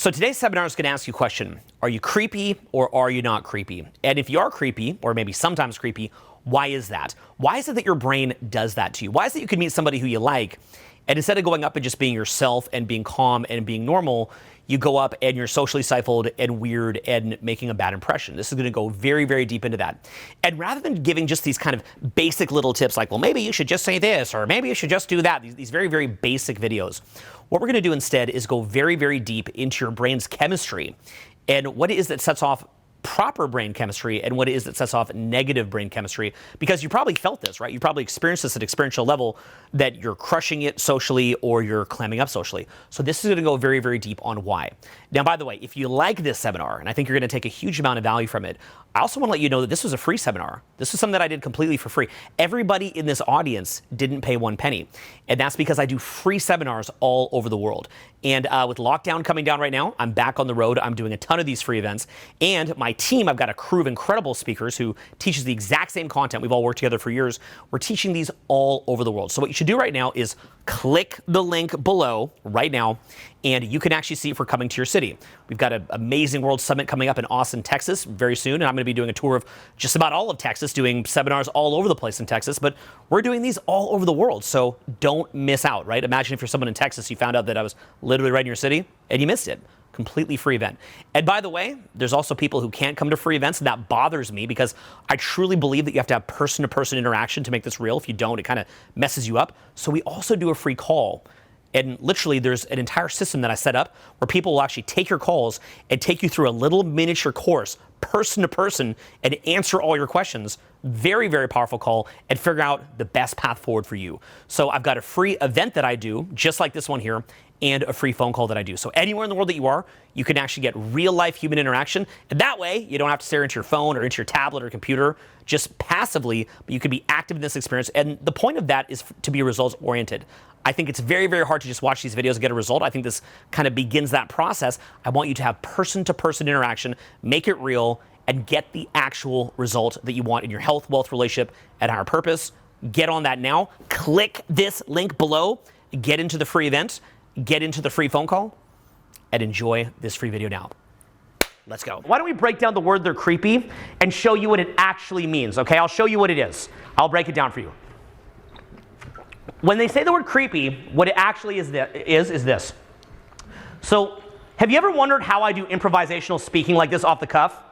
So today's seminar is going to ask you a question. Are you creepy or are you not creepy? And if you are creepy, or maybe sometimes creepy, why is that? Why is it that your brain does that to you? Why is it you can meet somebody who you like, and instead of going up and just being yourself and being calm and being normal, you go up and you're socially stifled and weird and making a bad impression? This is going to go very, very deep into that. And rather than giving just these kind of basic little tips like, well, maybe you should just say this, or maybe you should just do that, these very, very basic videos, what we're going to do instead is go very, very deep into your brain's chemistry and what it is that sets off proper brain chemistry and what it is that sets off negative brain chemistry. Because you probably felt this, right? You probably experienced this at experiential level, that you're crushing it socially or you're clamming up socially. So this is going to go very, very deep on why. Now, by the way, if you like this seminar, and I think you're going to take a huge amount of value from it, I also want to let you know that this was a free seminar. This was something that I did completely for free. Everybody in this audience didn't pay one penny. And that's because I do free seminars all over the world. And with lockdown coming down right now, I'm back on the road. I'm doing a ton of these free events. And my team, I've got a crew of incredible speakers who teaches the exact same content. We've all worked together for years. We're teaching these all over the world. So what you should do right now is click the link below right now, and you can actually see if we're coming to your city. We've got an amazing World Summit coming up in Austin, Texas very soon, and I'm going to be doing a tour of just about all of Texas, doing seminars all over the place in Texas, but we're doing these all over the world, so don't miss out, right? Imagine if you're someone in Texas, you found out that I was literally right in your city, and you missed it. Completely free event. And by the way, there's also people who can't come to free events, and that bothers me because I truly believe that you have to have person-to-person interaction to make this real. If you don't, it kind of messes you up. So we also do a free call. And literally, there's an entire system that I set up where people will actually take your calls and take you through a little miniature course, person to person, and answer all your questions. Very, very powerful call, and figure out the best path forward for you. So I've got a free event that I do, just like this one here, and a free phone call that I do. So anywhere in the world that you are, you can actually get real life human interaction. And that way, you don't have to stare into your phone or into your tablet or computer just passively, but you can be active in this experience. And the point of that is to be results oriented. I think it's very, very hard to just watch these videos and get a result. I think this kind of begins that process. I want you to have person-to-person interaction, make it real, and get the actual result that you want in your health, wealth, relationship, and higher purpose. Get on that now. Click this link below. Get into the free event. Get into the free phone call. And enjoy this free video now. Let's go. Why don't we break down the word "they're creepy" and show you what it actually means, okay? I'll show you what it is. I'll break it down for you. When they say the word creepy, what it actually is this. So, have you ever wondered how I do improvisational speaking like this off the cuff?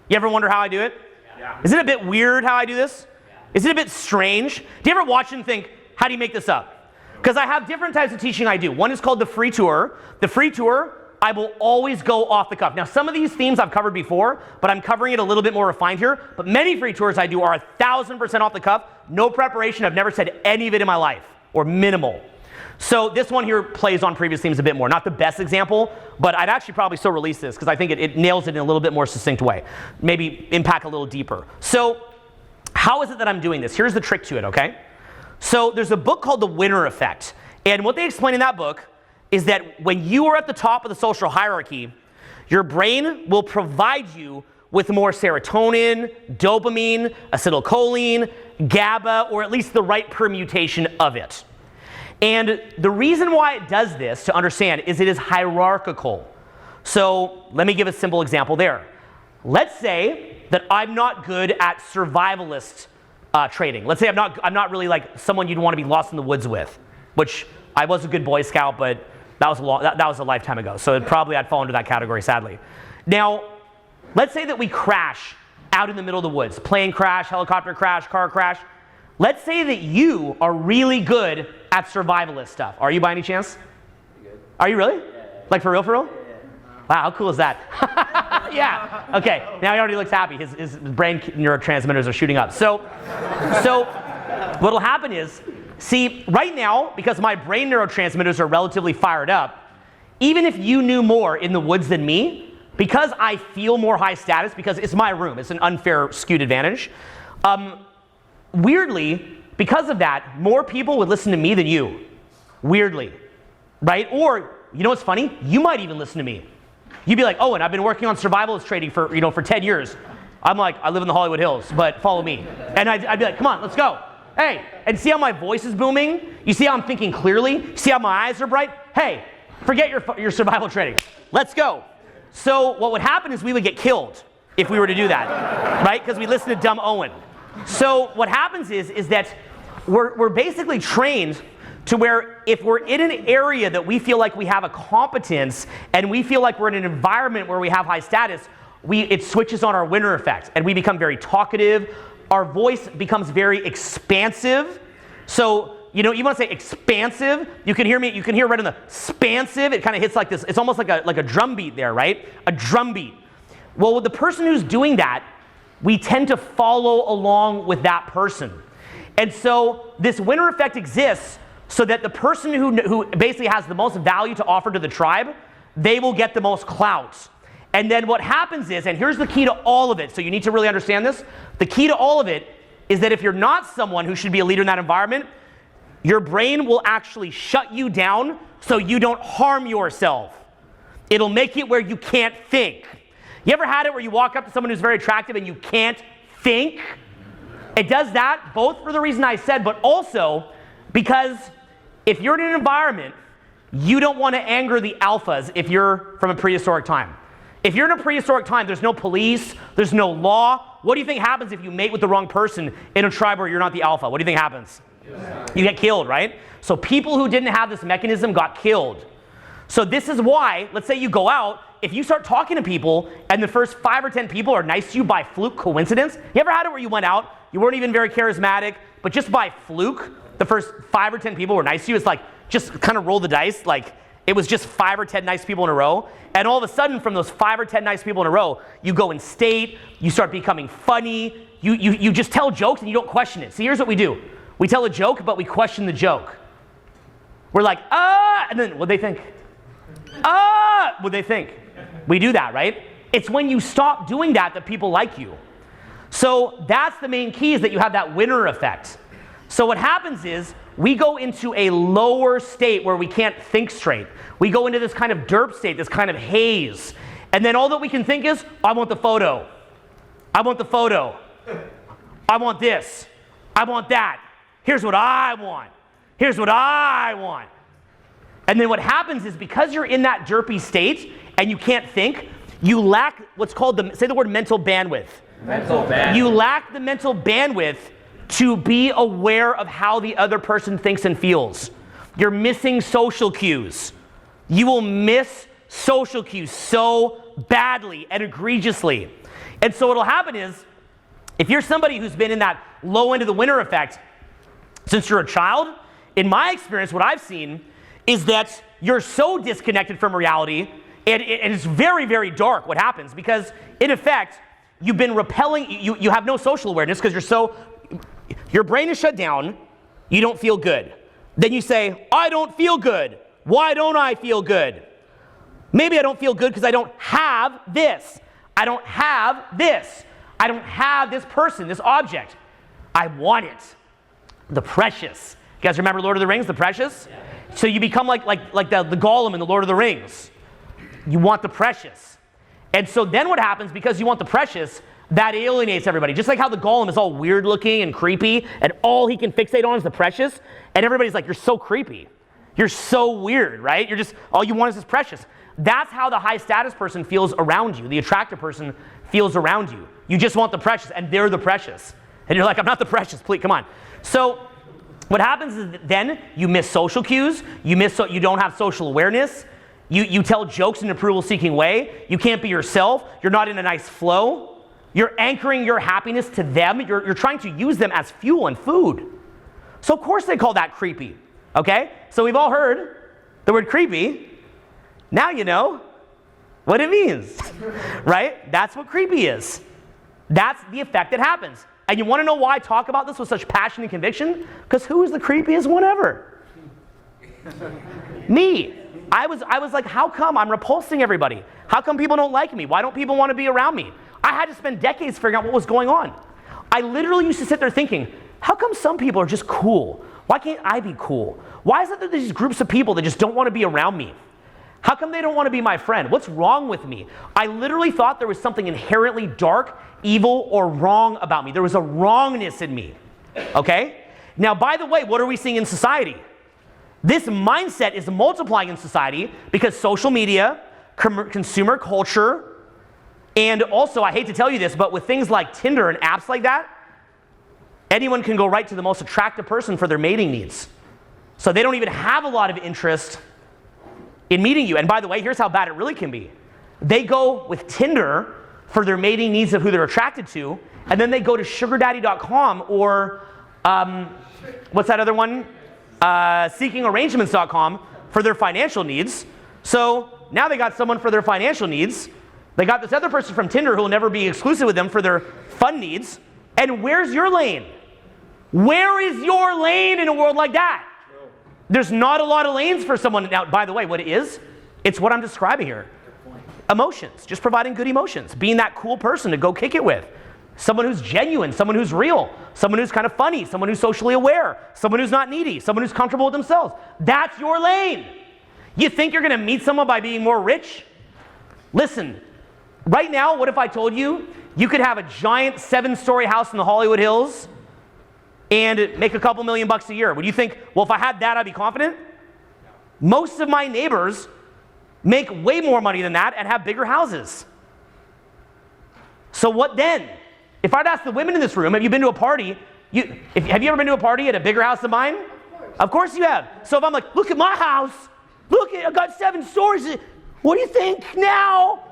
You ever wonder how I do it? Yeah. Is it a bit weird how I do this? Yeah. Is it a bit strange? Do you ever watch and think, how do you make this up? Because I have different types of teaching I do. One is called the free tour. The free tour, I will always go off the cuff. Now, some of these themes I've covered before, but I'm covering it a little bit more refined here. But many free tours I do are 1,000% off the cuff. No preparation. I've never said any of it in my life, or minimal. So this one here plays on previous themes a bit more. Not the best example, but I'd actually probably still release this because I think it nails it in a little bit more succinct way. Maybe impact a little deeper. So how is it that I'm doing this? Here's the trick to it, okay? So there's a book called The Winner Effect. And what they explain in that book is that when you are at the top of the social hierarchy, your brain will provide you with more serotonin, dopamine, acetylcholine, GABA, or at least the right permutation of it. And the reason why it does this, to understand, is it is hierarchical. So let me give a simple example there. Let's say that I'm not good at survivalist trading. Let's say I'm not really like someone you'd want to be lost in the woods with, which I was a good Boy Scout, but that was a lifetime ago. So I'd fall into that category, sadly. Now, let's say that we crash out in the middle of the woods. Plane crash, helicopter crash, car crash. Let's say that you are really good at survivalist stuff. Are you by any chance? Good. Are you really? Yeah. Like for real, for real? Yeah. Wow, how cool is that? Yeah. Okay, now he already looks happy. His brain neurotransmitters are shooting up. So what'll happen is, see, right now, because my brain neurotransmitters are relatively fired up, even if you knew more in the woods than me, because I feel more high status, because it's my room, it's an unfair, skewed advantage, weirdly, because of that, more people would listen to me than you. Weirdly, right? Or, you know what's funny? You might even listen to me. You'd be like, Owen, I've been working on survivalist trading for 10 years. I'm like, I live in the Hollywood Hills, but follow me. And I'd be like, come on, let's go. Hey, and see how my voice is booming? You see how I'm thinking clearly? See how my eyes are bright? Hey, Forget your survival training. Let's go. So what would happen is we would get killed if we were to do that, right? Because we listened to dumb Owen. So what happens is that we're basically trained to where if we're in an area that we feel like we have a competence and we feel like we're in an environment where we have high status, it switches on our winner effect and we become very talkative. Our voice becomes very expansive. So, you want to say expansive. You can hear right in the expansive. It kind of hits like this. It's almost like a drum beat there, right? A drum beat. Well, with the person who's doing that, we tend to follow along with that person. And so this winner effect exists so that the person who basically has the most value to offer to the tribe, they will get the most clout. And then what happens is, and here's the key to all of it, so you need to really understand this, the key to all of it is that if you're not someone who should be a leader in that environment, your brain will actually shut you down so you don't harm yourself. It'll make it where you can't think. You ever had it where you walk up to someone who's very attractive and you can't think? It does that both for the reason I said, but also because if you're in an environment, you don't want to anger the alphas if you're from a prehistoric time. If you're in a prehistoric time, there's no police, there's no law. What do you think happens if you mate with the wrong person in a tribe where you're not the alpha? What do you think happens? You get killed, right? So people who didn't have this mechanism got killed. So this is why, let's say you go out, if you start talking to people and the first 5 or 10 people are nice to you by fluke coincidence, you ever had it where you went out, you weren't even very charismatic, but just by fluke, the first 5 or 10 people were nice to you? It's like, just kind of roll the dice, like it was just 5 or 10 nice people in a row, and all of a sudden from those 5 or 10 nice people in a row, you go in state, you start becoming funny, you just tell jokes and you don't question it. See, here's what we do. We tell a joke, but we question the joke. We're like, and then what'd they think? What'd they think? We do that, right? It's when you stop doing that people like you. So that's the main key, is that you have that winner effect. So what happens is we go into a lower state where we can't think straight. We go into this kind of derp state, this kind of haze. And then all that we can think is, I want the photo. I want the photo. I want this. I want that. Here's what I want. Here's what I want. And then what happens is, because you're in that derpy state and you can't think, you lack what's called say the word mental bandwidth. Mental bandwidth. You lack the mental bandwidth to be aware of how the other person thinks and feels. You're missing social cues. You will miss social cues so badly and egregiously. And so what'll happen is, if you're somebody who's been in that low end of the winner effect since you're a child, in my experience, what I've seen is that you're so disconnected from reality, and it's very, very dark what happens, because in effect, you've been repelling, you have no social awareness because your brain is shut down, you don't feel good. Then you say, I don't feel good. Why don't I feel good? Maybe I don't feel good because I don't have this. I don't have this. I don't have this person, this object. I want it. The precious. You guys remember Lord of the Rings, the precious? Yeah. So you become like the Gollum in the Lord of the Rings. You want the precious. And so then what happens, because you want the precious, that alienates everybody. Just like how the Gollum is all weird looking and creepy, and all he can fixate on is the precious, and everybody's like, you're so creepy. You're so weird, right? All you want is this precious. That's how the high status person feels around you. The attractive person feels around you. You just want the precious, and they're the precious. And you're like, I'm not the precious, please, come on. So what happens is then you miss social cues, you don't have social awareness, you tell jokes in an approval-seeking way, you can't be yourself, you're not in a nice flow, you're anchoring your happiness to them, you're trying to use them as fuel and food. So of course they call that creepy, okay? So we've all heard the word creepy. Now you know what it means, right? That's what creepy is. That's the effect that happens. And you want to know why I talk about this with such passion and conviction? Because who is the creepiest one ever? Me. I was like, how come I'm repulsing everybody? How come people don't like me? Why don't people want to be around me? I had to spend decades figuring out what was going on. I literally used to sit there thinking, how come some people are just cool? Why can't I be cool? Why is it that there's these groups of people that just don't want to be around me? How come they don't want to be my friend? What's wrong with me? I literally thought there was something inherently dark, evil, or wrong about me. There was a wrongness in me, okay? Now, by the way, what are we seeing in society? This mindset is multiplying in society because social media, consumer culture, and also, I hate to tell you this, but with things like Tinder and apps like that, anyone can go right to the most attractive person for their mating needs. So they don't even have a lot of interest in meeting you. And by the way, here's how bad it really can be. They go with Tinder for their mating needs of who they're attracted to, and then they go to sugardaddy.com or, what's that other one? Seekingarrangements.com for their financial needs. So now they got someone for their financial needs. They got this other person from Tinder who will never be exclusive with them for their fun needs. And where's your lane? Where is your lane in a world like that? There's not a lot of lanes for someone. Now, by the way, what it is, it's what I'm describing here. Emotions, just providing good emotions. Being that cool person to go kick it with. Someone who's genuine, someone who's real, someone who's kind of funny, someone who's socially aware, someone who's not needy, someone who's comfortable with themselves. That's your lane. You think you're going to meet someone by being more rich? Listen, right now, what if I told you you could have a giant 7-story house in the Hollywood Hills and make a couple $1 million a year? Would you think, well, if I had that, I'd be confident? Most of my neighbors make way more money than that and have bigger houses. So what then? If I'd ask the women in this room, have you been to a party? Have you ever been to a party at a bigger house than mine? Of course you have. So if I'm like, look at my house. Look, I got 7 stories. What do you think now?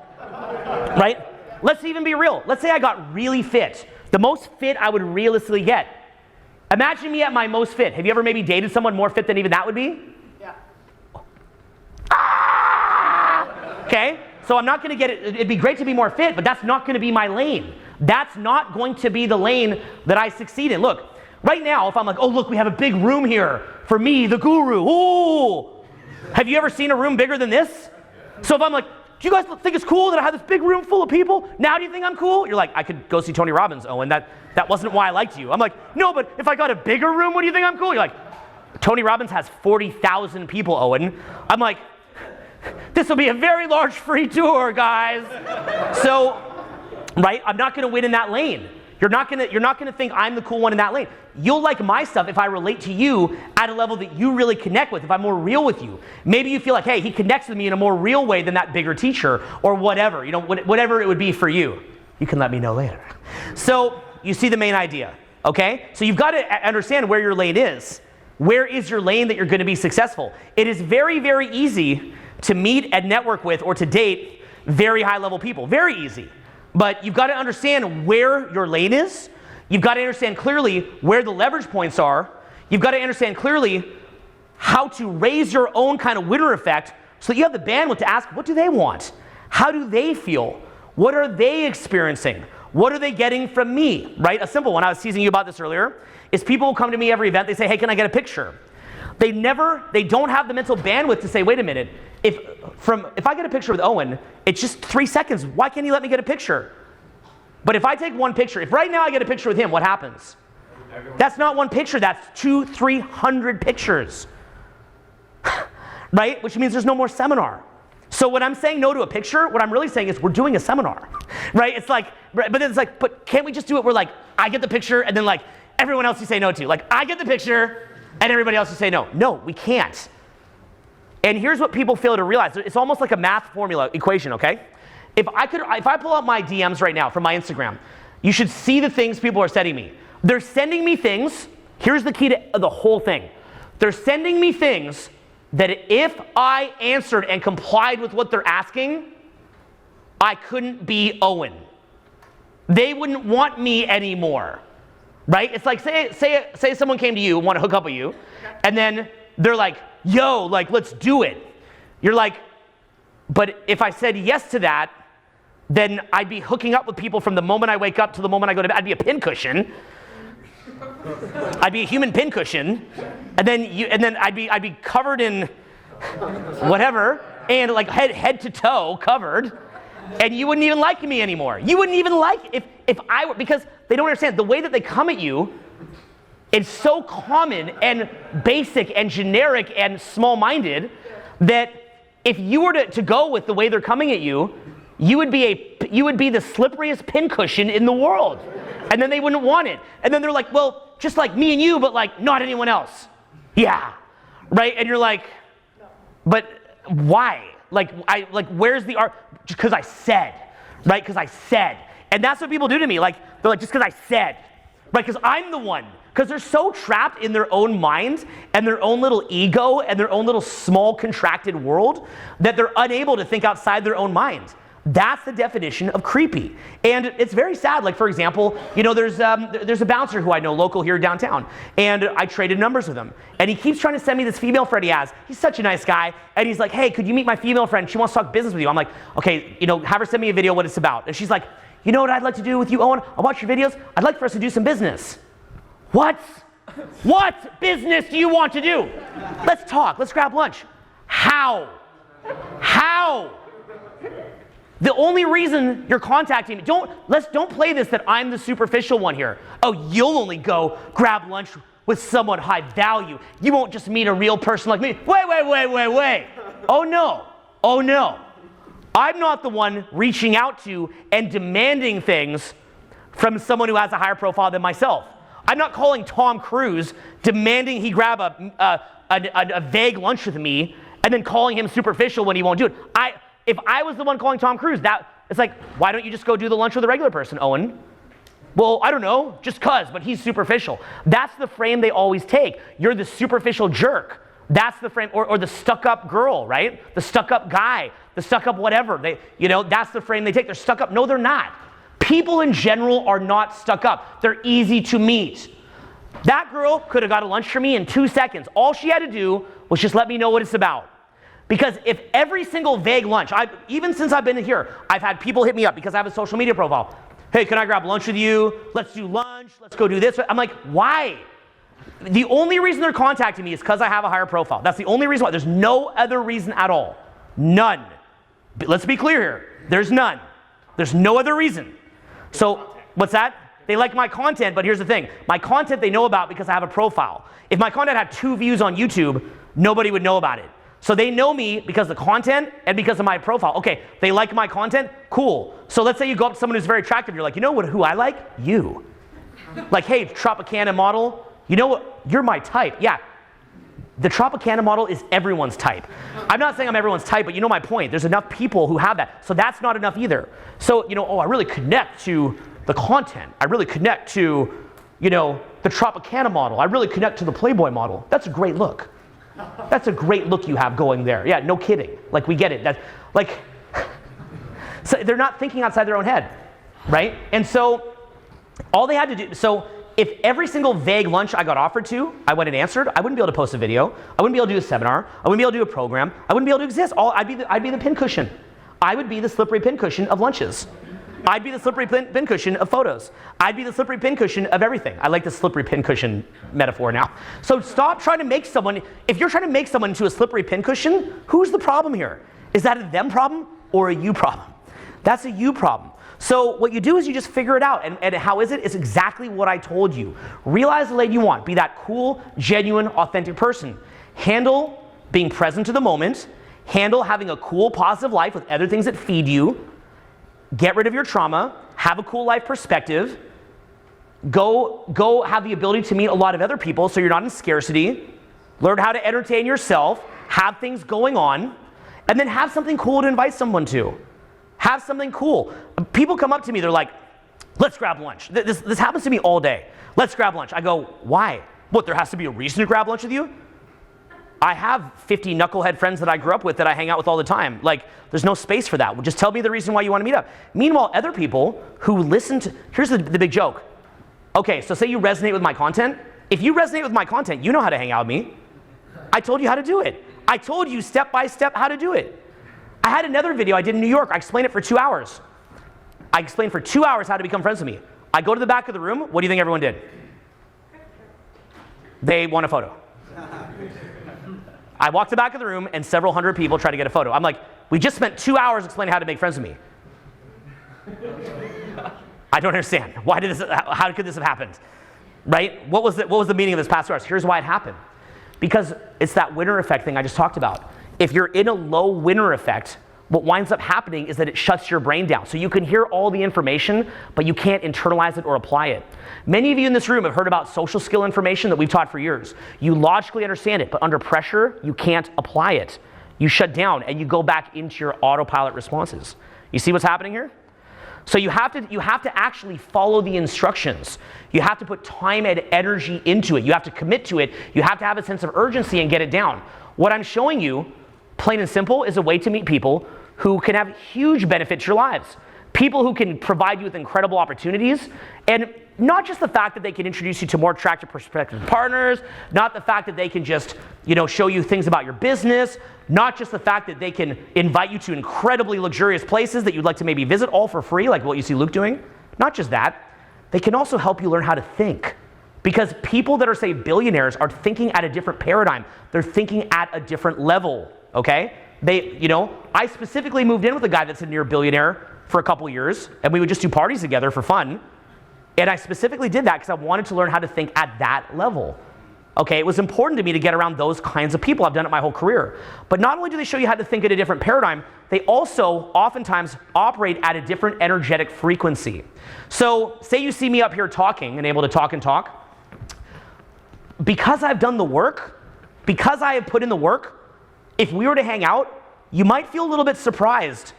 Right? Let's even be real. Let's say I got really fit. The most fit I would realistically get. Imagine me at my most fit. Have you ever maybe dated someone more fit than even that would be? Yeah. Okay? So I'm not going to get it. It'd be great to be more fit, but that's not going to be my lane. That's not going to be the lane that I succeed in. Look, right now, if I'm like, oh, look, we have a big room here for me, the guru. Ooh. Have you ever seen a room bigger than this? So if I'm like, do you guys think it's cool that I have this big room full of people? Now do you think I'm cool? You're like, I could go see Tony Robbins, Owen. That wasn't why I liked you. I'm like, no, but if I got a bigger room, what do you think I'm cool? You're like, Tony Robbins has 40,000 people, Owen. I'm like, this will be a very large free tour, guys. So, right, I'm not going to win in that lane. You're not going to think I'm the cool one in that lane. You'll like my stuff if I relate to you at a level that you really connect with, if I'm more real with you. Maybe you feel like, hey, he connects with me in a more real way than that bigger teacher or whatever, whatever it would be for you. You can let me know later. So, you see the main idea, okay? So you've got to understand where your lane is. Where is your lane that you're going to be successful? It is very, very easy to meet and network with or to date very high-level people. Very easy. But you've got to understand where your lane is. You've got to understand clearly where the leverage points are. You've got to understand clearly how to raise your own kind of winner effect so that you have the bandwidth to ask, what do they want? How do they feel? What are they experiencing? What are they getting from me, right? A simple one, I was teasing you about this earlier, is people who come to me every event, they say, hey, can I get a picture? They don't have the mental bandwidth to say, wait a minute, if I get a picture with Owen, it's just 3 seconds. Why can't he let me get a picture? But if I take one picture, if right now I get a picture with him, what happens? That's not one picture, that's 200-300 pictures. Right? Which means there's no more seminar. So when I'm saying no to a picture, what I'm really saying is we're doing a seminar. Right? It's like, but then it's like, but can't we just do it where like, I get the picture and then like, everyone else you say no to. Like, I get the picture and everybody else you say no. No, we can't. And here's what people fail to realize. It's almost like a math formula equation, okay? If I pull out my DMs right now from my Instagram, you should see the things people are sending me. They're sending me things, here's the key to the whole thing. They're sending me things that if I answered and complied with what they're asking, I couldn't be Owen. They wouldn't want me anymore, right? It's like, say someone came to you and want to hook up with you, and then they're like, yo, like, let's do it. You're like, but if I said yes to that, then I'd be hooking up with people from the moment I wake up to the moment I go to bed. I'd be a pincushion. I'd be a human pincushion, and then I'd be covered in whatever, and like head to toe covered, and you wouldn't even like me anymore. You wouldn't even like if I were, because they don't understand the way that they come at you. It's so common and basic and generic and small-minded that if you were to go with the way they're coming at you, you would be the slipperiest pincushion in the world. And then they wouldn't want it. And then they're like, well, just like me and you, but like not anyone else. Yeah, right? And you're like, but why? Where's the art? Just because I said, right? Because I said. And that's what people do to me. Like, they're like, just because I said, right? Because I'm the one. Because they're so trapped in their own mind and their own little ego and their own little small contracted world that they're unable to think outside their own mind. That's the definition of creepy. And it's very sad. Like, for example, there's a bouncer who I know local here downtown, and I traded numbers with him. And he keeps trying to send me this female friend he has. He's such a nice guy. And he's like, hey, could you meet my female friend? She wants to talk business with you. I'm like, okay, have her send me a video what it's about. And she's like, you know what I'd like to do with you, Owen? I watch your videos. I'd like for us to do some business. What? What business do you want to do? Let's talk. Let's grab lunch. How? The only reason you're contacting me, don't play this that I'm the superficial one here. Oh, you'll only go grab lunch with someone high value. You won't just meet a real person like me. Wait. Oh no. I'm not the one reaching out to and demanding things from someone who has a higher profile than myself. I'm not calling Tom Cruise demanding he grab a vague lunch with me and then calling him superficial when he won't do it. If I was the one calling Tom Cruise, it's like, why don't you just go do the lunch with a regular person, Owen? Well, I don't know, just cause, but he's superficial. That's the frame they always take. You're the superficial jerk. That's the frame, or the stuck-up girl, right? The stuck-up guy, the stuck-up whatever. That's the frame they take. They're stuck up. No, they're not. People in general are not stuck up. They're easy to meet. That girl could have got a lunch for me in 2 seconds. All she had to do was just let me know what it's about. Because if every single vague lunch, even since I've been here, I've had people hit me up because I have a social media profile. Hey, can I grab lunch with you? Let's do lunch. Let's go do this. I'm like, why? The only reason they're contacting me is because I have a higher profile. That's the only reason why. There's no other reason at all. None. But let's be clear here. There's none. There's no other reason. So, what's that? They like my content, but here's the thing. My content they know about because I have a profile. If my content had 2 views on YouTube, nobody would know about it. So they know me because of the content and because of my profile. Okay, they like my content? Cool. So let's say you go up to someone who's very attractive. You're like, you know who I like? You. Like, hey, Tropicana model, you know what? You're my type. Yeah. The Tropicana model is everyone's type. I'm not saying I'm everyone's type, but you know my point. There's enough people who have that. So that's not enough either. So, I really connect to the content. I really connect to, the Tropicana model. I really connect to the Playboy model. That's a great look. That's a great look you have going there. Yeah, no kidding. Like, we get it. That's like, so they're not thinking outside their own head, right? And so all they had to do, so if every single vague lunch I got offered to, I went and answered, I wouldn't be able to post a video. I wouldn't be able to do a seminar. I wouldn't be able to do a program. I wouldn't be able to exist. I'd be the pincushion. I would be the slippery pincushion of lunches. I'd be the slippery pincushion of photos. I'd be the slippery pincushion of everything. I like the slippery pincushion metaphor now. So stop trying to make someone, if you're trying to make someone into a slippery pincushion, who's the problem here? Is that a them problem or a you problem? That's a you problem. So what you do is you just figure it out. And how is it? It's exactly what I told you. Realize the lady you want. Be that cool, genuine, authentic person. Handle being present to the moment. Handle having a cool, positive life with other things that feed you. Get rid of your trauma, have a cool life perspective, go have the ability to meet a lot of other people so you're not in scarcity, learn how to entertain yourself, have things going on, and then have something cool to invite someone to. Have something cool. People come up to me, they're like, let's grab lunch. This happens to me all day. Let's grab lunch. I go, why? What, there has to be a reason to grab lunch with you? I have 50 knucklehead friends that I grew up with that I hang out with all the time. Like, there's no space for that. Well, just tell me the reason why you want to meet up. Meanwhile, other people who listen to, here's the big joke. Okay, so say you resonate with my content. If you resonate with my content, you know how to hang out with me. I told you how to do it. I told you step by step how to do it. I had another video I did in New York. I explained it for 2 hours. I explained for 2 hours how to become friends with me. I go to the back of the room. What do you think everyone did? They want a photo. I walk to the back of the room and several hundred people try to get a photo. I'm like, we just spent 2 hours explaining how to make friends with me. I don't understand. How could this have happened? Right? What was the meaning of this past 2 hours? Here's why it happened. Because it's that winner effect thing I just talked about. If you're in a low winner effect, what winds up happening is that it shuts your brain down. So you can hear all the information, but you can't internalize it or apply it. Many of you in this room have heard about social skill information that we've taught for years. You logically understand it, but under pressure, you can't apply it. You shut down and you go back into your autopilot responses. You see what's happening here? So you have to actually follow the instructions. You have to put time and energy into it. You have to commit to it. You have to have a sense of urgency and get it down. What I'm showing you, plain and simple, is a way to meet people who can have huge benefit to your lives. People who can provide you with incredible opportunities, and not just the fact that they can introduce you to more attractive prospective partners, not the fact that they can just, show you things about your business, not just the fact that they can invite you to incredibly luxurious places that you'd like to maybe visit all for free, like what you see Luke doing. Not just that, they can also help you learn how to think. Because people that are, say, billionaires are thinking at a different paradigm. They're thinking at a different level, okay? I specifically moved in with a guy that's a near billionaire for a couple years, and we would just do parties together for fun. And I specifically did that because I wanted to learn how to think at that level. Okay, it was important to me to get around those kinds of people. I've done it my whole career. But not only do they show you how to think at a different paradigm, they also oftentimes operate at a different energetic frequency. So say you see me up here talking and able to talk and talk. Because I've done the work, because I have put in the work, if we were to hang out, you might feel a little bit surprised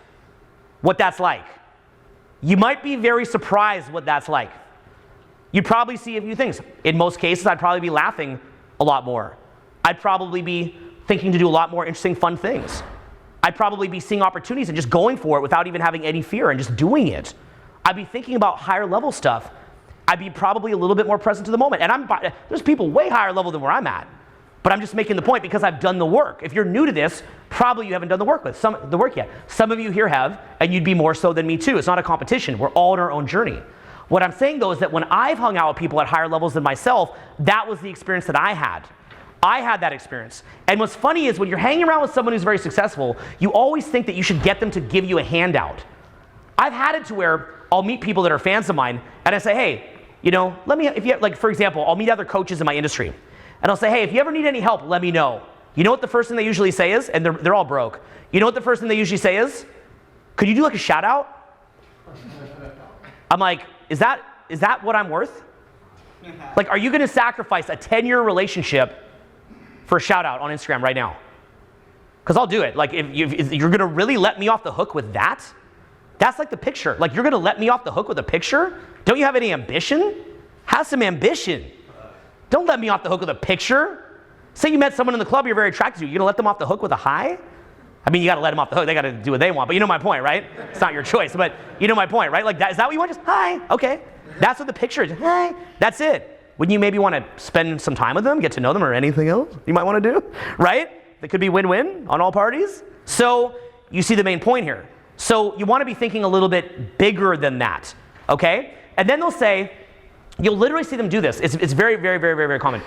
what that's like. You might be very surprised what that's like. You'd probably see a few things. In most cases, I'd probably be laughing a lot more. I'd probably be thinking to do a lot more interesting, fun things. I'd probably be seeing opportunities and just going for it without even having any fear and just doing it. I'd be thinking about higher level stuff. I'd be probably a little bit more present to the moment. And there's people way higher level than where I'm at. But I'm just making the point because I've done the work. If you're new to this, probably you haven't done the work yet. Some of you here have, and you'd be more so than me too. It's not a competition. We're all on our own journey. What I'm saying though is that when I've hung out with people at higher levels than myself, that was the experience that I had. I had that experience. And what's funny is when you're hanging around with someone who's very successful, you always think that you should get them to give you a handout. I've had it to where I'll meet people that are fans of mine, and I say, hey, for example, I'll meet other coaches in my industry. And I'll say, hey, if you ever need any help, let me know. You know what the first thing they usually say is? And they're all broke. You know what the first thing they usually say is? Could you do like a shout out? I'm like, is that what I'm worth? Like, are you going to sacrifice a 10-year relationship for a shout out on Instagram right now? Because I'll do it. Like, if you're going to really let me off the hook with that, that's like the picture. Like, you're going to let me off the hook with a picture? Don't you have any ambition? Have some ambition. Don't let me off the hook with a picture. Say you met someone in the club you're very attracted to. You're going to let them off the hook with a hi? I mean, you got to let them off the hook. They got to do what they want. But you know my point, right? It's not your choice. But you know my point, right? Like, is that what you want? Just hi. Okay. That's what the picture is. Hi. That's it. Wouldn't you maybe want to spend some time with them, get to know them, or anything else you might want to do? Right? That could be win-win on all parties. So you see the main point here. So you want to be thinking a little bit bigger than that. Okay? And then they'll say, you'll literally see them do this. It's very, very, very, very, very common.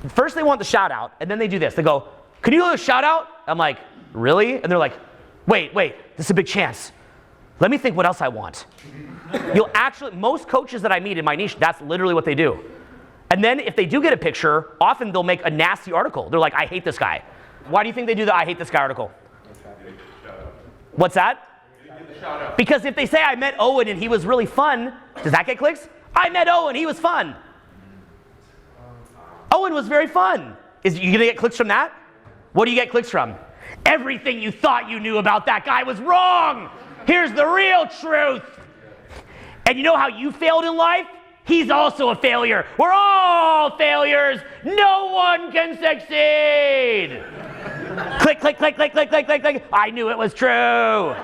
First they want the shout out, and then they do this. They go, can you do a shout out? I'm like, really? And they're like, wait, this is a big chance. Let me think what else I want. Most coaches that I meet in my niche, that's literally what they do. And then if they do get a picture, often they'll make a nasty article. They're like, I hate this guy. Why do you think they do the I hate this guy article? What's that? Because if they say I met Owen and he was really fun, does that get clicks? I met Owen, he was fun. Owen was very fun. You gonna get clicks from that? What do you get clicks from? Everything you thought you knew about that guy was wrong. Here's the real truth. And you know how you failed in life? He's also a failure. We're all failures. No one can succeed. Click, click, click, click, click, click, click, click. I knew it was true.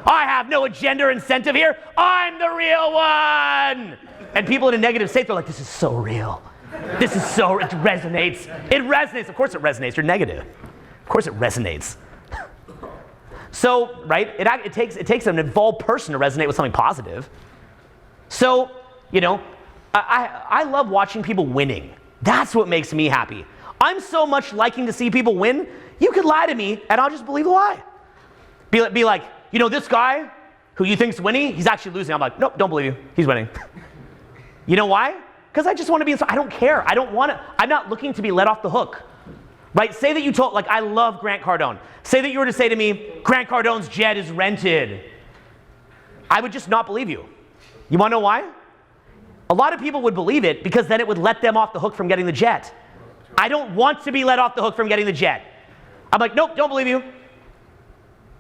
I have no agenda or incentive here. I'm the real one. And people in a negative state, they're like, this is so real. It resonates. It resonates. Of course it resonates. You're negative. Of course it resonates. So, right, it takes an involved person to resonate with something positive. So, I love watching people winning. That's what makes me happy. I'm so much liking to see people win. You could lie to me, and I'll just believe the lie. Be like, this guy who you think's winning, he's actually losing. I'm like, nope, don't believe you. He's winning. You know why? Because I just want to be. I don't care. I'm not looking to be let off the hook. right? Say that you told, like I love Grant Cardone. Say that you were to say to me, Grant Cardone's jet is rented. I would just not believe you. You wanna know why? A lot of people would believe it because then it would let them off the hook from getting the jet. I don't want to be let off the hook from getting the jet. I'm like, nope, don't believe you.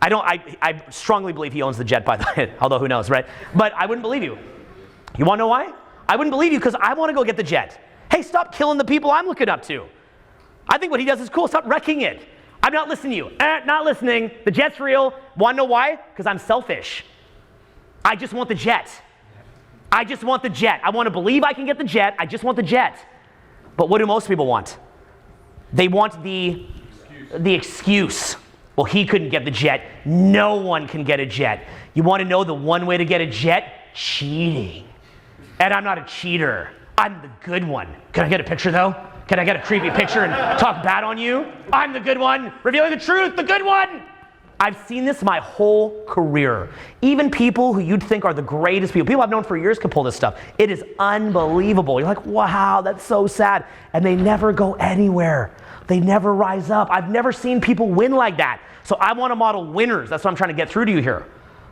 I strongly believe he owns the jet, by the way, although who knows, right? But I wouldn't believe you. You wanna know why? I wouldn't believe you because I wanna go get the jet. Hey, stop killing the people I'm looking up to. I think what he does is cool, stop wrecking it. I'm not listening to you. Not listening, the jet's real. Wanna know why? Because I'm selfish. I just want the jet. I just want the jet. I wanna believe I can get the jet, I just want the jet. But what do most people want? They want the excuse. Well, he couldn't get the jet. No one can get a jet. You want to know the one way to get a jet? Cheating. And I'm not a cheater. I'm the good one. Can I get a picture though? Can I get a creepy picture and talk bad on you? I'm the good one. Revealing the truth, the good one. I've seen this my whole career. Even people who you'd think are the greatest people I've known for years can pull this stuff. It is unbelievable. You're like, wow, that's so sad. And they never go anywhere. They never rise up. I've never seen people win like that. So I want to model winners. That's what I'm trying to get through to you here.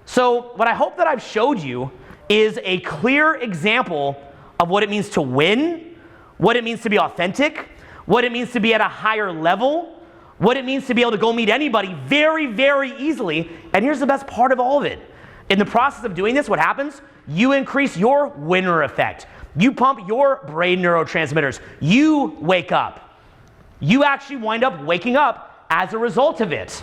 So what I hope that I've showed you is a clear example of what it means to win, what it means to be authentic, what it means to be at a higher level, what it means to be able to go meet anybody very, very easily. And here's the best part of all of it. In the process of doing this, what happens? You increase your winner effect. You pump your brain neurotransmitters. You wake up. You actually wind up waking up as a result of it.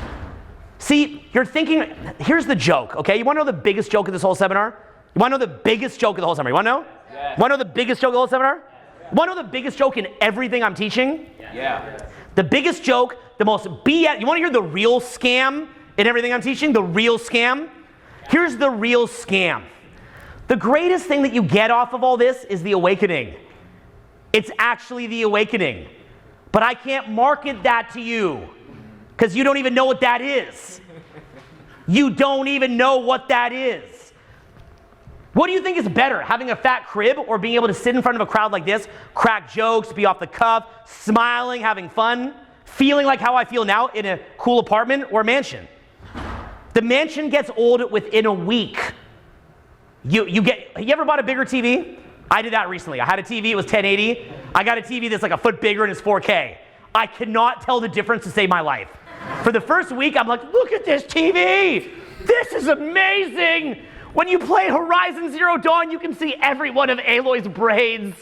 See, you're thinking, here's the joke, okay? You wanna know the biggest joke of this whole seminar? You wanna know the biggest joke of the whole seminar? You wanna know? Yeah. You wanna know the biggest joke of the whole seminar? Yeah. You wanna know the biggest joke in everything I'm teaching? Yeah. The biggest joke, the most BS, you wanna hear the real scam in everything I'm teaching? The real scam? Here's the real scam. The greatest thing that you get off of all this is the awakening. It's actually the awakening. But I can't market that to you because you don't even know what that is. You don't even know what that is. What do you think is better, having a fat crib or being able to sit in front of a crowd like this, crack jokes, be off the cuff, smiling, having fun, feeling like how I feel now in a cool apartment or mansion? The mansion gets old within a week. You ever bought a bigger TV? I did that recently. I had a TV, it was 1080. I got a TV that's like a foot bigger and it's 4K. I cannot tell the difference to save my life. For the first week, I'm like, look at this TV. This is amazing. When you play Horizon Zero Dawn, you can see every one of Aloy's braids.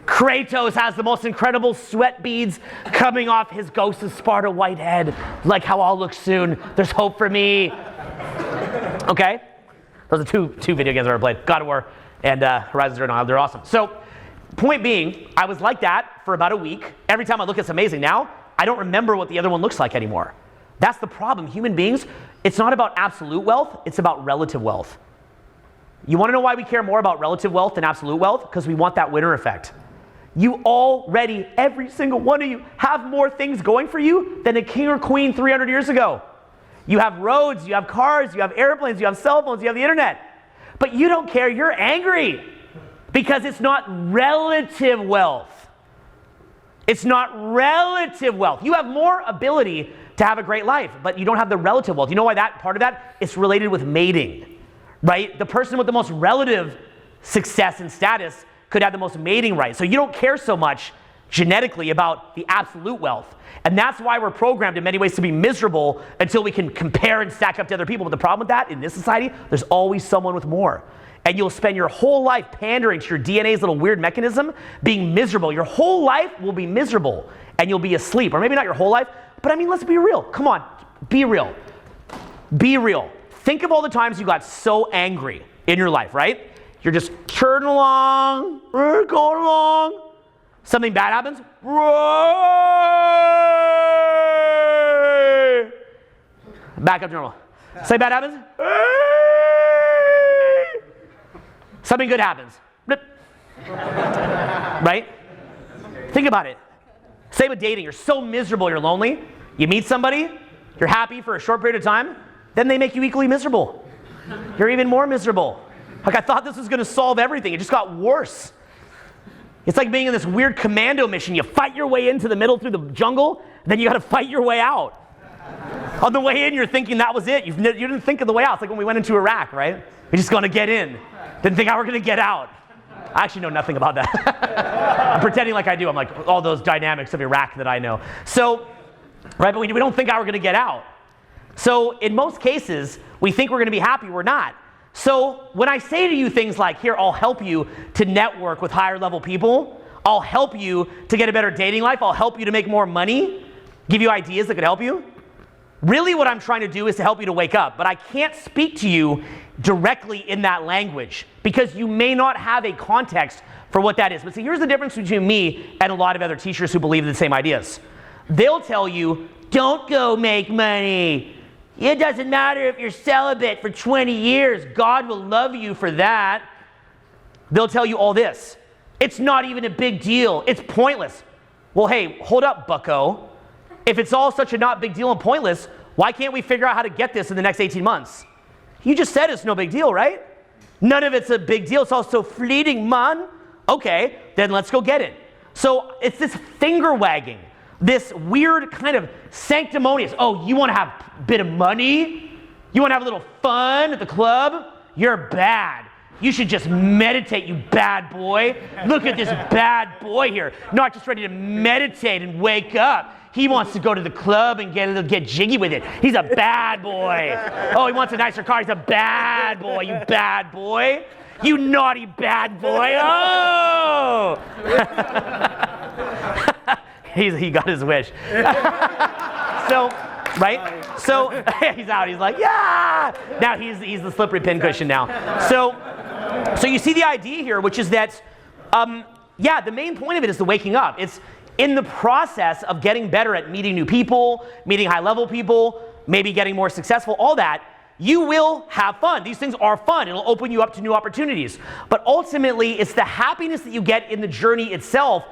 Kratos has the most incredible sweat beads coming off his Ghost of Sparta white head. Like how I'll look soon. There's hope for me. Okay? Those are two video games I've ever played. God of War and Horizon Zero Dawn. They're awesome. So, point being, I was like that for about a week. Every time I look, it's amazing. Now, I don't remember what the other one looks like anymore. That's the problem. Human beings, it's not about absolute wealth, it's about relative wealth. You want to know why we care more about relative wealth than absolute wealth? Because we want that winner effect. You already, every single one of you, have more things going for you than a king or queen 300 years ago. You have roads, you have cars, you have airplanes, you have cell phones, you have the internet. But you don't care, you're angry because it's not relative wealth. It's not relative wealth. You have more ability to have a great life, but you don't have the relative wealth. You know why that part of that? It's related with mating, right? The person with the most relative success and status could have the most mating rights. So you don't care so much genetically about the absolute wealth. And that's why we're programmed in many ways to be miserable until we can compare and stack up to other people. But the problem with that, in this society, there's always someone with more. And you'll spend your whole life pandering to your DNA's little weird mechanism, being miserable. Your whole life will be miserable, and you'll be asleep. Or maybe not your whole life, but I mean, let's be real. Come on, be real. Be real. Think of all the times you got so angry in your life, right? You're just churning along, going along. Something bad happens. Back up to normal. Something bad happens. Something good happens. Right? Think about it. Same with dating. You're so miserable, you're lonely. You meet somebody, you're happy for a short period of time, then they make you equally miserable. You're even more miserable. Like, I thought this was going to solve everything. It just got worse. It's like being in this weird commando mission. You fight your way into the middle through the jungle, then you got to fight your way out. On the way in, you're thinking that was it. You didn't think of the way out. It's like when we went into Iraq, right? We're just going to get in. Didn't think how we're going to get out. I actually know nothing about that. I'm pretending like I do. I'm like, all those dynamics of Iraq that I know. So, right, but we don't think how we're going to get out. So in most cases, we think we're going to be happy. We're not. So when I say to you things like, here, I'll help you to network with higher level people. I'll help you to get a better dating life. I'll help you to make more money. Give you ideas that could help you. Really what I'm trying to do is to help you to wake up. But I can't speak to you directly in that language because you may not have a context for what that is. But see, here's the difference between me and a lot of other teachers who believe in the same ideas. They'll tell you, don't go make money. It doesn't matter if you're celibate for 20 years. God will love you for that. They'll tell you all this. It's not even a big deal. It's pointless. Well, hey, hold up, bucko. If it's all such a not big deal and pointless, why can't we figure out how to get this in the next 18 months? You just said it's no big deal, right? None of it's a big deal. It's all so fleeting, man. Okay, then let's go get it. So it's this finger wagging. This weird kind of sanctimonious, oh, you want to have a bit of money? You want to have a little fun at the club? You're bad. You should just meditate, you bad boy. Look at this bad boy here, not just ready to meditate and wake up. He wants to go to the club and get jiggy with it. He's a bad boy. Oh, he wants a nicer car. He's a bad boy, you bad boy. You naughty bad boy. Oh! He got his wish. So, right? So he's out. He's like, yeah. Now he's the slippery pincushion now. So you see the idea here, which is that, the main point of it is the waking up. It's in the process of getting better at meeting new people, meeting high-level people, maybe getting more successful, all that, you will have fun. These things are fun. It'll open you up to new opportunities. But ultimately, it's the happiness that you get in the journey itself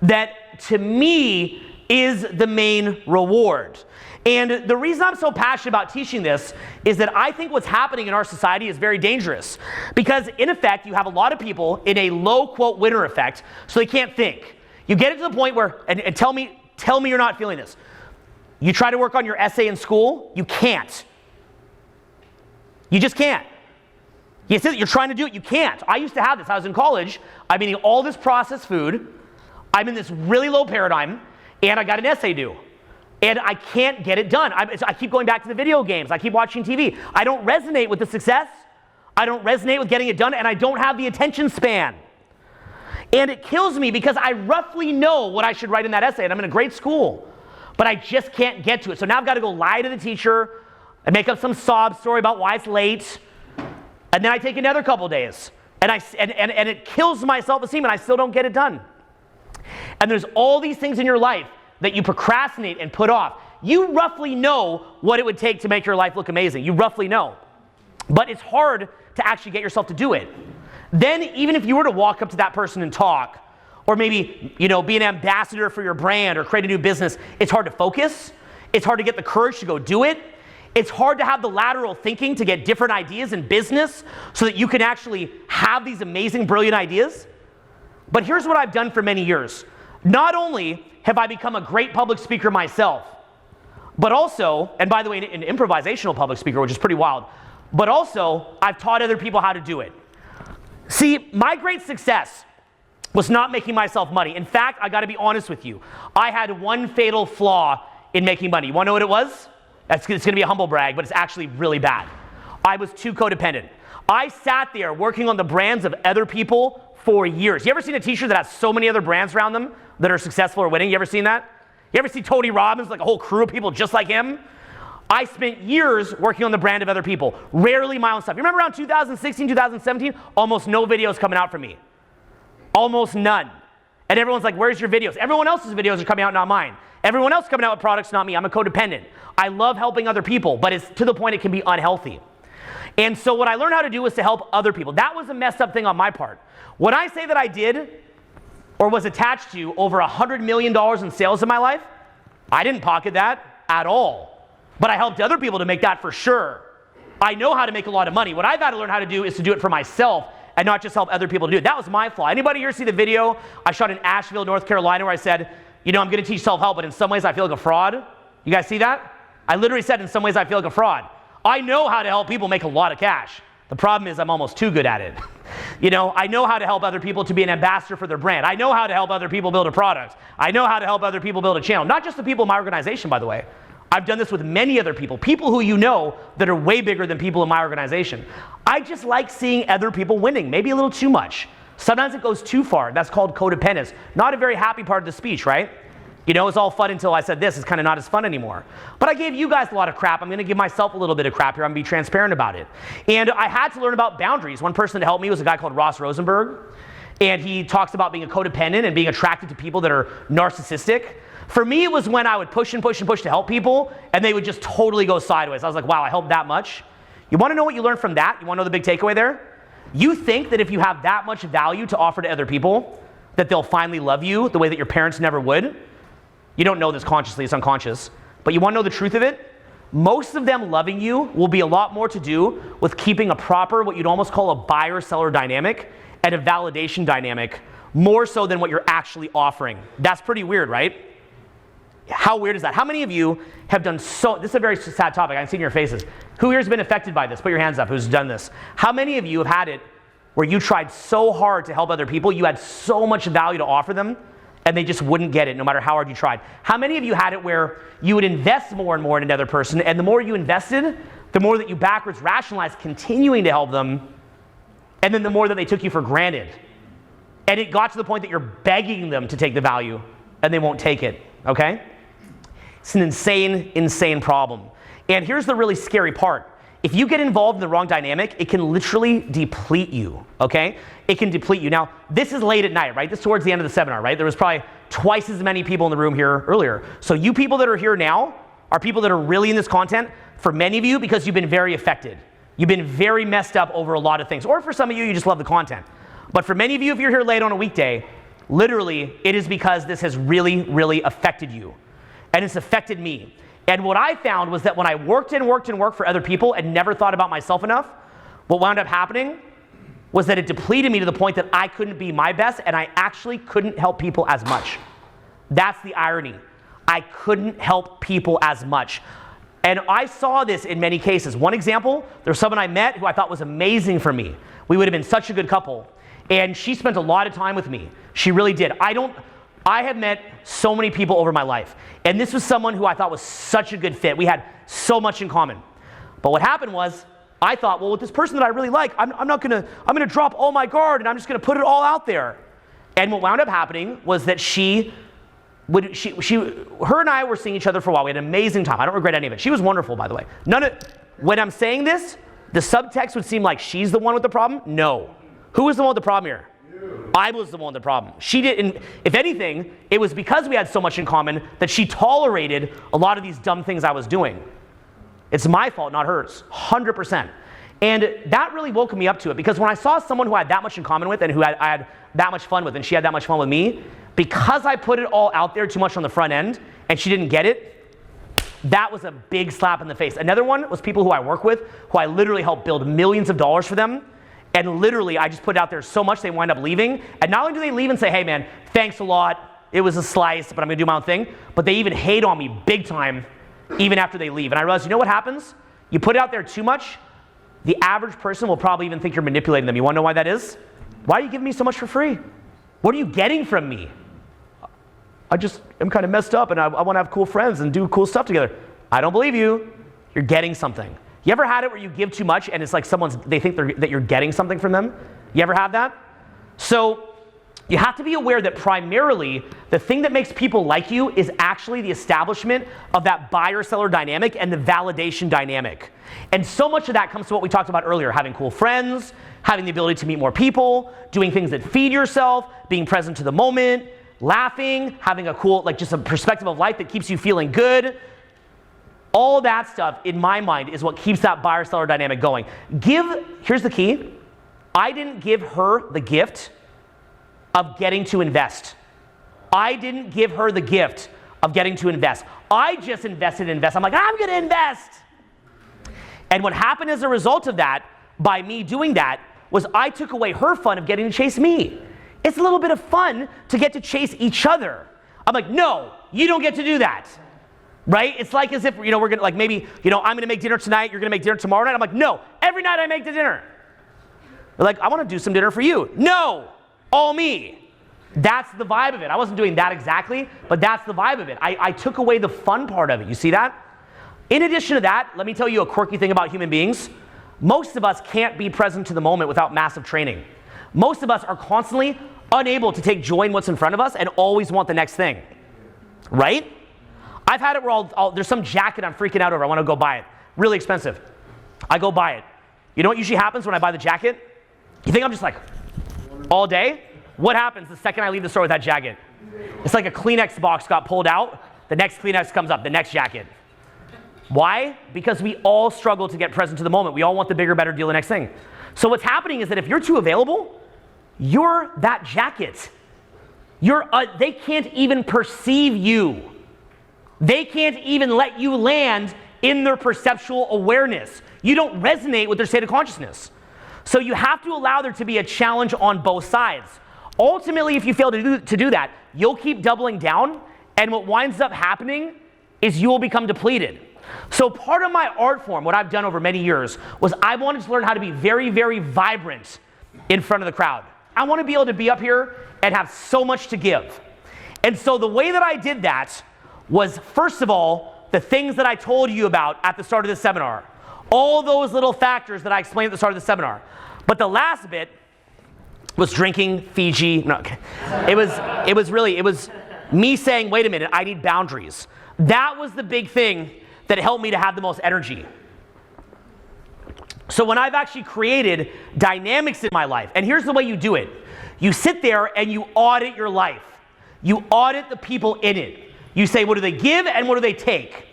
that, to me, is the main reward. And the reason I'm so passionate about teaching this is that I think what's happening in our society is very dangerous. Because, in effect, you have a lot of people in a low, quote, winner effect, so they can't think. You get it to the point where, and tell me you're not feeling this. You try to work on your essay in school, you can't. You just can't. You say that you're trying to do it, you can't. I used to have this. I was in college. I'm eating all this processed food. I'm in this really low paradigm, and I got an essay due. And I can't get it done. I keep going back to the video games. I keep watching TV. I don't resonate with the success. I don't resonate with getting it done, and I don't have the attention span. And it kills me because I roughly know what I should write in that essay, and I'm in a great school. But I just can't get to it. So now I've got to go lie to the teacher and make up some sob story about why it's late. And then I take another couple days. And it kills my self-esteem, and I still don't get it done. And there's all these things in your life that you procrastinate and put off. You roughly know what it would take to make your life look amazing. You roughly know. But it's hard to actually get yourself to do it. Then even if you were to walk up to that person and talk, or maybe, be an ambassador for your brand or create a new business, it's hard to focus. It's hard to get the courage to go do it. It's hard to have the lateral thinking to get different ideas in business so that you can actually have these amazing, brilliant ideas. But here's what I've done for many years. Not only have I become a great public speaker myself, but also, and by the way, an improvisational public speaker, which is pretty wild, but also I've taught other people how to do it. See, my great success was not making myself money. In fact, I got to be honest with you. I had one fatal flaw in making money. You want to know what it was? It's going to be a humble brag, but it's actually really bad. I was too codependent. I sat there working on the brands of other people for years. You ever seen a teacher that has so many other brands around them that are successful or winning? You ever seen that? You ever see Tony Robbins, like a whole crew of people just like him? I spent years working on the brand of other people, rarely my own stuff. You remember around 2016, 2017? Almost no videos coming out from me. Almost none. And everyone's like, where's your videos? Everyone else's videos are coming out, not mine. Everyone else coming out with products, not me. I'm a codependent. I love helping other people, but it's to the point it can be unhealthy. And so what I learned how to do was to help other people. That was a messed up thing on my part. When I say that I did or was attached to over $100 million in sales in my life, I didn't pocket that at all. But I helped other people to make that for sure. I know how to make a lot of money. What I've had to learn how to do is to do it for myself and not just help other people do it. That was my flaw. Anybody here see the video I shot in Asheville, North Carolina, where I said, I'm going to teach self-help, but in some ways I feel like a fraud? You guys see that? I literally said in some ways I feel like a fraud. I know how to help people make a lot of cash. The problem is I'm almost too good at it. I know how to help other people to be an ambassador for their brand. I know how to help other people build a product. I know how to help other people build a channel. Not just the people in my organization, by the way. I've done this with many other people who you know that are way bigger than people in my organization. I just like seeing other people winning, maybe a little too much. Sometimes it goes too far. That's called codependence. Not a very happy part of the speech, right? It's all fun until I said this. It's kind of not as fun anymore. But I gave you guys a lot of crap. I'm going to give myself a little bit of crap here. I'm going to be transparent about it. And I had to learn about boundaries. One person to help me was a guy called Ross Rosenberg. And he talks about being a codependent and being attracted to people that are narcissistic. For me, it was when I would push and push and push to help people, and they would just totally go sideways. I was like, wow, I helped that much? You want to know what you learned from that? You want to know the big takeaway there? You think that if you have that much value to offer to other people, that they'll finally love you the way that your parents never would? You don't know this consciously, it's unconscious. But you want to know the truth of it? Most of them loving you will be a lot more to do with keeping a proper, what you'd almost call a buyer-seller dynamic and a validation dynamic, more so than what you're actually offering. That's pretty weird, right? How weird is that? How many of you have done this is a very sad topic, I can see in your faces. Who here has been affected by this? Put your hands up, who's done this? How many of you have had it where you tried so hard to help other people, you had so much value to offer them, and they just wouldn't get it no matter how hard you tried? How many of you had it where you would invest more and more in another person, and the more you invested, the more that you backwards rationalized continuing to help them, and then the more that they took you for granted? And it got to the point that you're begging them to take the value, and they won't take it, okay? It's an insane, insane problem. And here's the really scary part. If you get involved in the wrong dynamic, it can literally deplete you, okay? It can deplete you. Now, this is late at night, right? This is towards the end of the seminar, right? There was probably twice as many people in the room here earlier. So you people that are here now are people that are really in this content, for many of you, because you've been very affected. You've been very messed up over a lot of things. Or for some of you, you just love the content. But for many of you, if you're here late on a weekday, literally, it is because this has really, really affected you. And it's affected me. And what I found was that when I worked and worked and worked for other people and never thought about myself enough, what wound up happening was that it depleted me to the point that I couldn't be my best, and I actually couldn't help people as much. That's the irony. I couldn't help people as much. And I saw this in many cases. One example, there was someone I met who I thought was amazing for me. We would have been such a good couple. And she spent a lot of time with me. She really did. I have met so many people over my life, and this was someone who I thought was such a good fit. We had so much in common. But what happened was, I thought, well, with this person that I really like, I'm gonna drop all my guard, and I'm just gonna put it all out there. And what wound up happening was that her and I were seeing each other for a while. We had an amazing time. I don't regret any of it. She was wonderful, by the way. When I'm saying this, the subtext would seem like she's the one with the problem. No. Who was the one with the problem here? I was the one with the problem. She didn't. If anything, it was because we had so much in common that she tolerated a lot of these dumb things I was doing. It's my fault, not hers, 100%. And that really woke me up to it, because when I saw someone who I had that much in common with and who I had that much fun with, and she had that much fun with me, because I put it all out there too much on the front end and she didn't get it, that was a big slap in the face. Another one was people who I work with, who I literally helped build millions of dollars for them. And literally, I just put it out there so much they wind up leaving. And not only do they leave and say, hey man, thanks a lot, it was a slice, but I'm gonna do my own thing, but they even hate on me big time even after they leave. And I realized, you know what happens? You put it out there too much, the average person will probably even think you're manipulating them. You wanna know why that is? Why are you giving me so much for free? What are you getting from me? I just am kind of messed up and I wanna have cool friends and do cool stuff together. I don't believe you. You're getting something. You ever had it where you give too much and it's like they think that you're getting something from them? You ever have that? So you have to be aware that primarily the thing that makes people like you is actually the establishment of that buyer-seller dynamic and the validation dynamic. And so much of that comes to what we talked about earlier, having cool friends, having the ability to meet more people, doing things that feed yourself, being present to the moment, laughing, having a cool, just a perspective of life that keeps you feeling good. All that stuff, in my mind, is what keeps that buyer-seller dynamic going. Here's the key. I didn't give her the gift of getting to invest. I didn't give her the gift of getting to invest. I just invested. I'm like, I'm gonna invest. And what happened as a result of that, by me doing that, was I took away her fun of getting to chase me. It's a little bit of fun to get to chase each other. I'm like, no, you don't get to do that. Right? It's like as if, we're gonna, like maybe, I'm gonna make dinner tonight, you're gonna make dinner tomorrow night. I'm like, no, every night I make the dinner. They're like, I wanna do some dinner for you. No, all me. That's the vibe of it. I wasn't doing that exactly, but that's the vibe of it. I took away the fun part of it. You see that? In addition to that, let me tell you a quirky thing about human beings. Most of us can't be present to the moment without massive training. Most of us are constantly unable to take joy in what's in front of us and always want the next thing. Right? I've had it where there's some jacket I'm freaking out over. I want to go buy it. Really expensive. I go buy it. You know what usually happens when I buy the jacket? You think I'm just like, all day? What happens the second I leave the store with that jacket? It's like a Kleenex box got pulled out. The next Kleenex comes up, the next jacket. Why? Because we all struggle to get present to the moment. We all want the bigger, better deal, the next thing. So what's happening is that if you're too available, you're that jacket. They can't even perceive you. They can't even let you land in their perceptual awareness. You don't resonate with their state of consciousness. So you have to allow there to be a challenge on both sides. Ultimately, if you fail to do that, you'll keep doubling down, and what winds up happening is you will become depleted. So part of my art form, what I've done over many years, was I wanted to learn how to be very, very vibrant in front of the crowd. I want to be able to be up here and have so much to give. And so the way that I did that was, first of all, the things that I told you about at the start of the seminar. All those little factors that I explained at the start of the seminar. But the last bit was drinking Fiji. No, okay. It was me saying, wait a minute, I need boundaries. That was the big thing that helped me to have the most energy. So when I've actually created dynamics in my life, and here's the way you do it. You sit there and you audit your life. You audit the people in it. You say, what do they give and what do they take?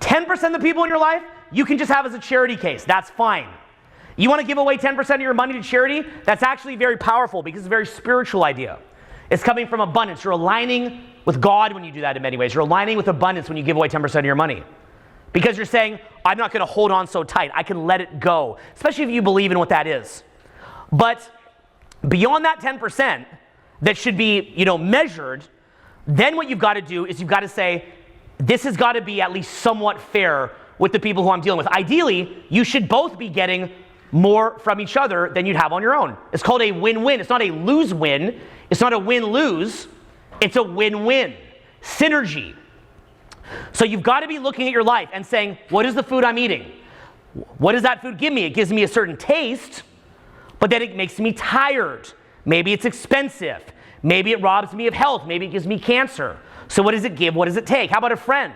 10% of the people in your life, you can just have as a charity case. That's fine. You want to give away 10% of your money to charity? That's actually very powerful because it's a very spiritual idea. It's coming from abundance. You're aligning with God when you do that in many ways. You're aligning with abundance when you give away 10% of your money. Because you're saying, I'm not going to hold on so tight. I can let it go, especially if you believe in what that is. But beyond that 10% that should be, measured, then what you've got to do is you've got to say, this has got to be at least somewhat fair with the people who I'm dealing with. Ideally, you should both be getting more from each other than you'd have on your own. It's called a win-win. It's not a lose-win. It's not a win-lose. It's a win-win. Synergy. So you've got to be looking at your life and saying, what is the food I'm eating? What does that food give me? It gives me a certain taste, but then it makes me tired. Maybe it's expensive. Maybe it robs me of health. Maybe it gives me cancer. So what does it give? What does it take? How about a friend?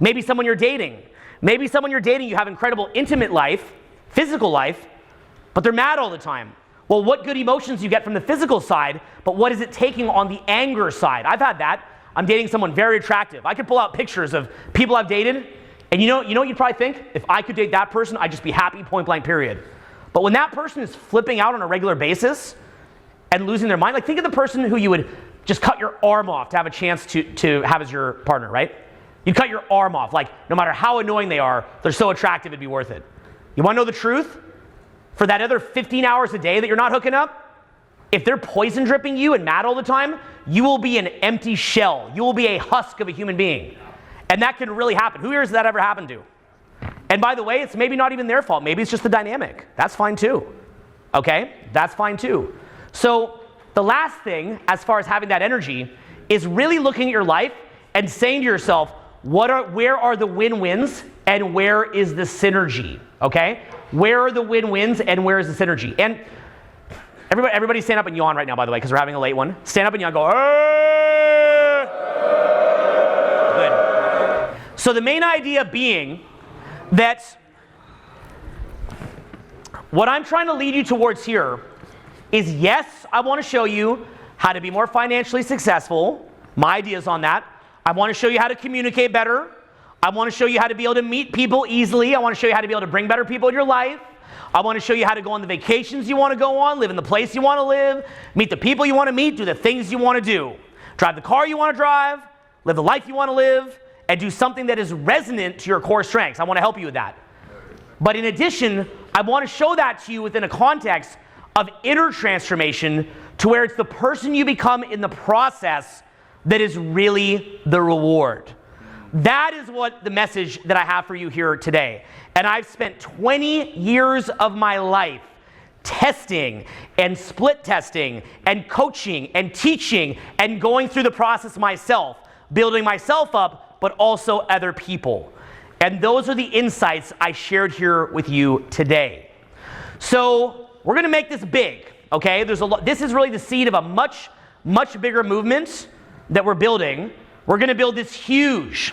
Maybe someone you're dating. Maybe someone you're dating, you have incredible intimate life, physical life, but they're mad all the time. Well, what good emotions you get from the physical side, but what is it taking on the anger side? I've had that. I'm dating someone very attractive. I could pull out pictures of people I've dated, and you know what you'd probably think? If I could date that person, I'd just be happy, point blank, period. But when that person is flipping out on a regular basis and losing their mind, like think of the person who you would just cut your arm off to have a chance to have as your partner, right? You'd cut your arm off. Like, no matter how annoying they are, they're so attractive, it'd be worth it. You want to know the truth? For that other 15 hours a day that you're not hooking up, if they're poison dripping you and mad all the time, you will be an empty shell. You will be a husk of a human being. And that can really happen. Who here has that ever happened to? And by the way, it's maybe not even their fault. Maybe it's just the dynamic. That's fine too. Okay? That's fine too. So the last thing, as far as having that energy, is really looking at your life and saying to yourself, where are the win-wins and where is the synergy? Okay? Where are the win-wins and where is the synergy? And everybody stand up and yawn right now, by the way, because we're having a late one. Stand up and yawn, go, good. So the main idea being that what I'm trying to lead you towards here is, yes, I want to show you how to be more financially successful. My ideas on that. I want to show you how to communicate better. I want to show you how to be able to meet people easily. I want to show you how to be able to bring better people in your life. I want to show you how to go on the vacations you want to go on, live in the place you want to live, meet the people you want to meet, do the things you want to do, drive the car you want to drive, live the life you want to live, and do something that is resonant to your core strengths. I want to help you with that. But in addition, I want to show that to you within a context of inner transformation to where it's the person you become in the process that is really the reward. That is what the message that I have for you here today. And I've spent 20 years of my life testing and split testing and coaching and teaching and going through the process myself, building myself up, but also other people. And those are the insights I shared here with you today. So we're going to make this big, okay? This is really the seed of a much, much bigger movement that we're building. We're going to build this huge